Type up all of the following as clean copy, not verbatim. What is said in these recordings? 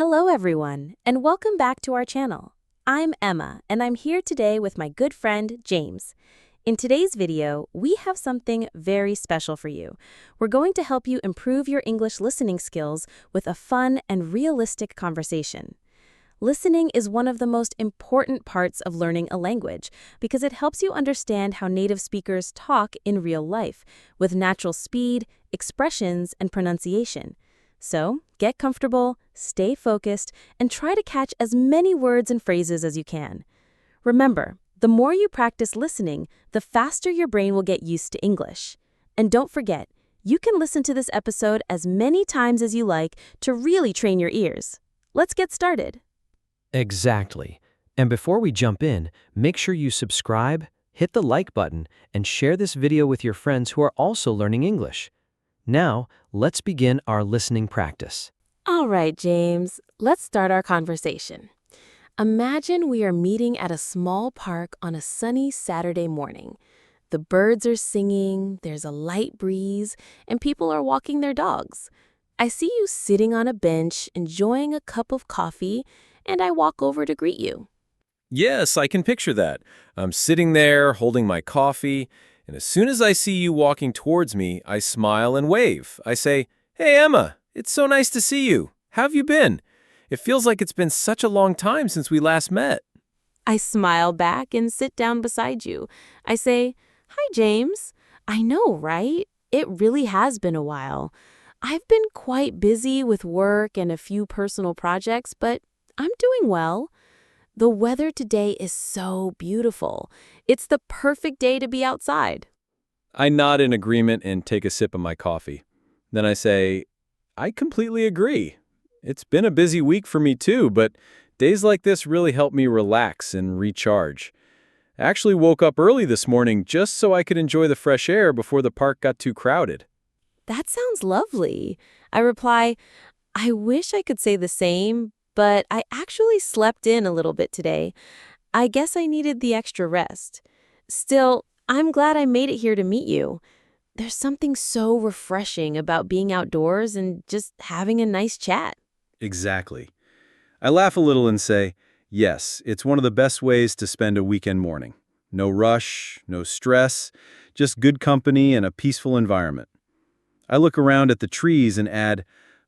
Hello everyone, and welcome back to our channel. I'm Emma, and I'm here today with my good friend, James. In today's video, we have something very special for you. We're going to help you improve your English listening skills with a fun and realistic conversation. Listening is one of the most important parts of learning a language because it helps you understand how native speakers talk in real life, with natural speed, expressions, and pronunciation. So, get comfortable, stay focused, and try to catch as many words and phrases as you can. Remember, the more you practice listening, the faster your brain will get used to English. And don't forget, you can listen to this episode as many times as you like to really train your ears. Let's get started. Exactly. And before we jump in, make sure you subscribe, hit the like button, and share this video with your friends who are also learning English. Now, let's begin our listening practice. All right, James, let's start our conversation. Imagine we are meeting at a small park on a sunny Saturday morning. The birds are singing, there's a light breeze, and people are walking their dogs. I see you sitting on a bench, enjoying a cup of coffee, and I walk over to greet you. Yes, I can picture that. I'm sitting there, holding my coffee, and as soon as I see you walking towards me, I smile and wave. I say, "Hey, Emma, it's so nice to see you. How have you been? It feels like it's been such a long time since we last met." I smile back and sit down beside you. I say, "Hi, James. I know, right? It really has been a while. I've been quite busy with work and a few personal projects, but I'm doing well. The weather today is so beautiful. It's the perfect day to be outside." I nod in agreement and take a sip of my coffee. Then I say, "I completely agree. It's been a busy week for me too, but days like this really help me relax and recharge. I actually woke up early this morning just so I could enjoy the fresh air before the park got too crowded." That sounds lovely. I reply, "I wish I could say the same, but I actually slept in a little bit today. I guess I needed the extra rest. Still, I'm glad I made it here to meet you. There's something so refreshing about being outdoors and just having a nice chat." Exactly. I laugh a little and say, "Yes, it's one of the best ways to spend a weekend morning. No rush, no stress, just good company and a peaceful environment." I look around at the trees and add,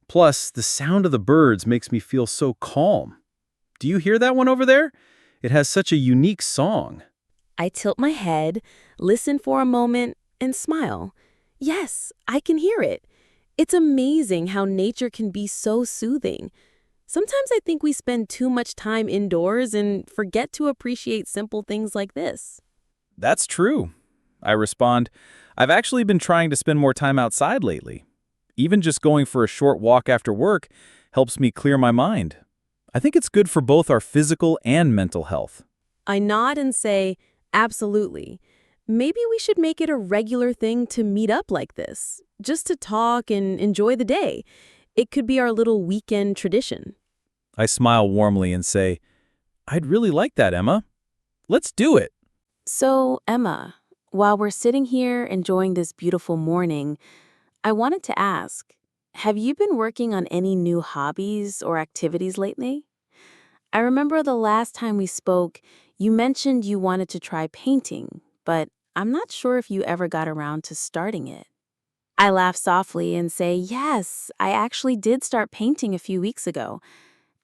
"Plus, the sound of the birds makes me feel so calm. Do you hear that one over there? It has such a unique song." I tilt my head, listen for a moment, and smile. Yes, I can hear it. It's amazing how nature can be so soothing. Sometimes I think we spend too much time indoors and forget to appreciate simple things like this. That's true. I respond, I've actually been trying to spend more time outside lately. Even just going for a short walk after work helps me clear my mind. I think it's good for both our physical and mental health. I nod and say, "Absolutely. Maybe we should make it a regular thing to meet up like this, just to talk and enjoy the day. It could be our little weekend tradition." I smile warmly and say, I'd really like that, Emma. Let's do it. So, Emma, while we're sitting here enjoying this beautiful morning, I wanted to ask, have you been working on any new hobbies or activities lately? I remember the last time we spoke, you mentioned you wanted to try painting, but I'm not sure if you ever got around to starting it. I laugh softly and say, yes, I actually did start painting a few weeks ago.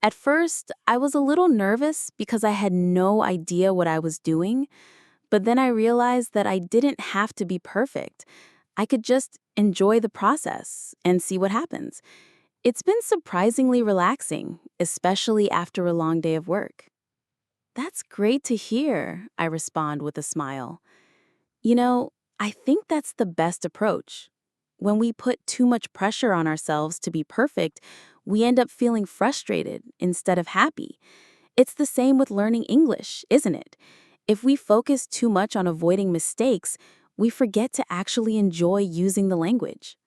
At first, I was a little nervous because I had no idea what I was doing, but then I realized that I didn't have to be perfect. I could just enjoy the process and see what happens. It's been surprisingly relaxing, especially after a long day of work. "That's great to hear," I respond with a smile. You know, I think that's the best approach. When we put too much pressure on ourselves to be perfect, we end up feeling frustrated instead of happy. It's the same with learning English, isn't it? If we focus too much on avoiding mistakes, we forget to actually enjoy using the language.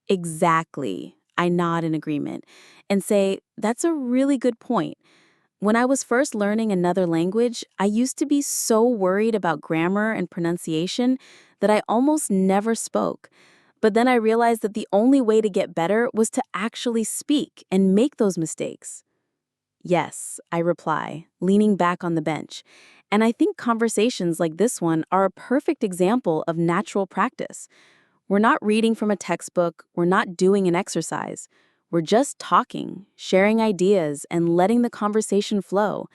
Exactly. I nod in agreement and say, that's a really good point. When I was first learning another language, I used to be so worried about grammar and pronunciation that I almost never spoke. But then I realized that the only way to get better was to actually speak and make those mistakes. Yes, I reply, leaning back on the bench. And I think conversations like this one are a perfect example of natural practice. We're not reading from a textbook, we're not doing an exercise. We're just talking, sharing ideas, and letting the conversation flow.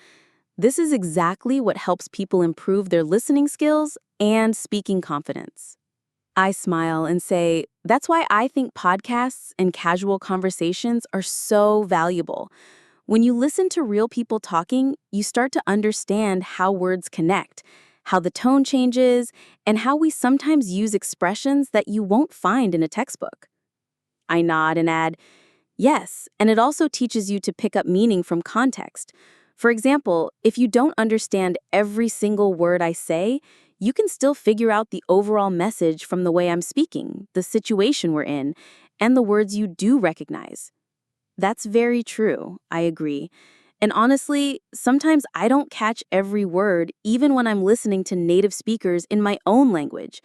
This is exactly what helps people improve their listening skills and speaking confidence. I smile and say, that's why I think podcasts and casual conversations are so valuable. When you listen to real people talking, you start to understand how words connect, how the tone changes, and how we sometimes use expressions that you won't find in a textbook. I nod and add, yes, and it also teaches you to pick up meaning from context. For example, if you don't understand every single word I say, you can still figure out the overall message from the way I'm speaking, the situation we're in, and the words you do recognize. That's very true, I agree. And honestly, sometimes I don't catch every word even when I'm listening to native speakers in my own language.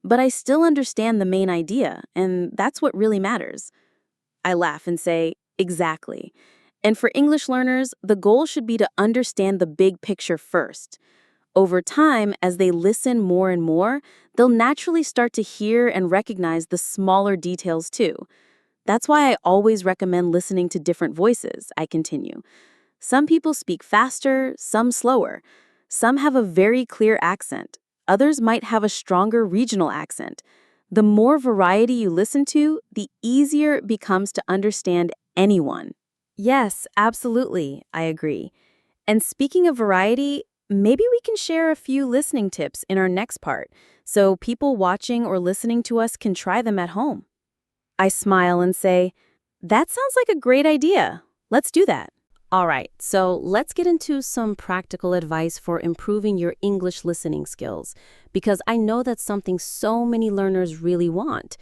But I still understand the main idea, and that's what really matters. I laugh and say, exactly. And for English learners, the goal should be to understand the big picture first. Over time, as they listen more and more, they'll naturally start to hear and recognize the smaller details too. That's why I always recommend listening to different voices, I continue. Some people speak faster, some slower. Some have a very clear accent. Others might have a stronger regional accent. The more variety you listen to, the easier it becomes to understand anyone. Yes, absolutely, I agree. And speaking of variety, maybe we can share a few listening tips in our next part, so people watching or listening to us can try them at home. I smile and say, that sounds like a great idea. Let's do that. All right, so let's get into some practical advice for improving your English listening skills, because I know that's something so many learners really want.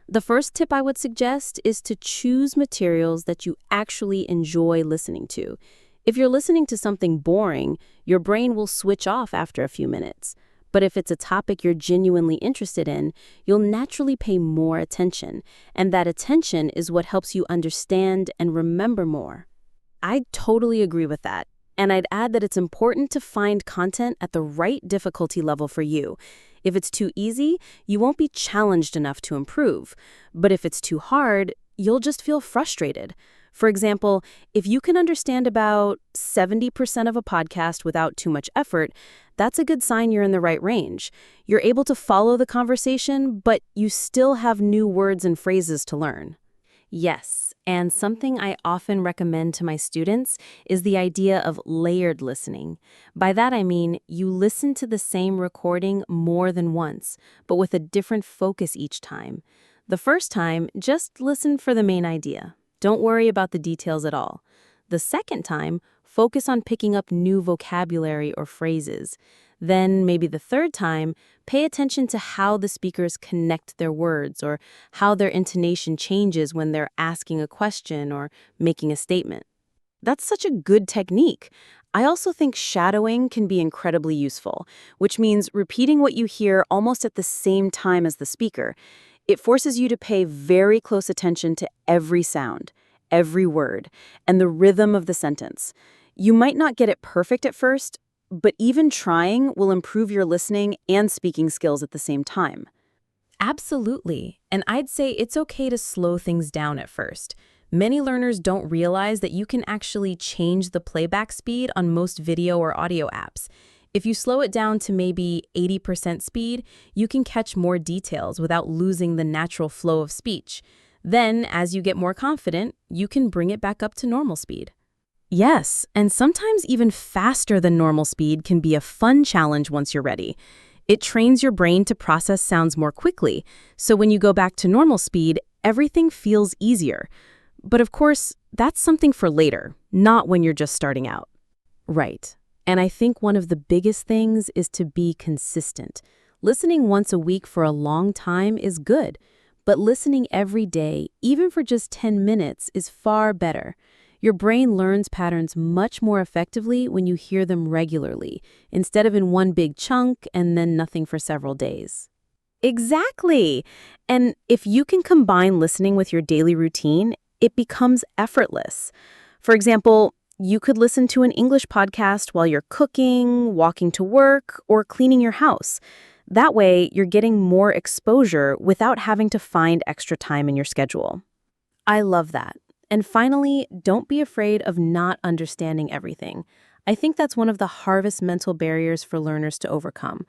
The first tip I would suggest is to choose materials that you actually enjoy listening to. If you're listening to something boring, your brain will switch off after a few minutes. But if it's a topic you're genuinely interested in, you'll naturally pay more attention, and that attention is what helps you understand and remember more. I totally agree with that. And I'd add that it's important to find content at the right difficulty level for you. If it's too easy, you won't be challenged enough to improve. But if it's too hard, you'll just feel frustrated. For example, if you can understand about 70% of a podcast without too much effort, that's a good sign you're in the right range. You're able to follow the conversation, but you still have new words and phrases to learn. Yes, and something I often recommend to my students is the idea of layered listening. By that I mean you listen to the same recording more than once, but with a different focus each time. The first time, just listen for the main idea. Don't worry about the details at all. The second time, focus on picking up new vocabulary or phrases. Then, maybe the third time, pay attention to how the speakers connect their words or how their intonation changes when they're asking a question or making a statement. That's such a good technique. I also think shadowing can be incredibly useful, which means repeating what you hear almost at the same time as the speaker. It forces you to pay very close attention to every sound, every word, and the rhythm of the sentence. You might not get it perfect at first, but even trying will improve your listening and speaking skills at the same time. Absolutely. And I'd say it's okay to slow things down at first. Many learners don't realize that you can actually change the playback speed on most video or audio apps. If you slow it down to maybe 80% speed, you can catch more details without losing the natural flow of speech. Then, as you get more confident, you can bring it back up to normal speed. Yes, and sometimes even faster than normal speed can be a fun challenge once you're ready. It trains your brain to process sounds more quickly, so when you go back to normal speed, everything feels easier. But of course, that's something for later, not when you're just starting out. Right. And I think one of the biggest things is to be consistent. Listening once a week for a long time is good, but listening every day, even for just 10 minutes, is far better. Your brain learns patterns much more effectively when you hear them regularly, instead of in one big chunk and then nothing for several days. Exactly. And if you can combine listening with your daily routine, it becomes effortless. For example, You could listen to an English podcast while you're cooking, walking to work, or cleaning your house. That way, you're getting more exposure without having to find extra time in your schedule. I love that. And finally, don't be afraid of not understanding everything. I think that's one of the hardest mental barriers for learners to overcome.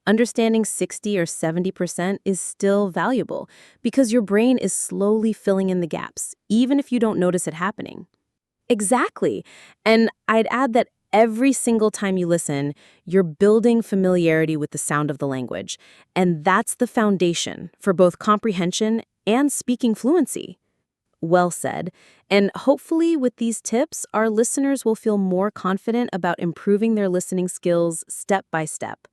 Understanding 60 or 70% is still valuable because your brain is slowly filling in the gaps, even if you don't notice it happening. Exactly. And I'd add that every single time you listen, you're building familiarity with the sound of the language. And that's the foundation for both comprehension and speaking fluency. Well said. And hopefully, with these tips, our listeners will feel more confident about improving their listening skills step by step.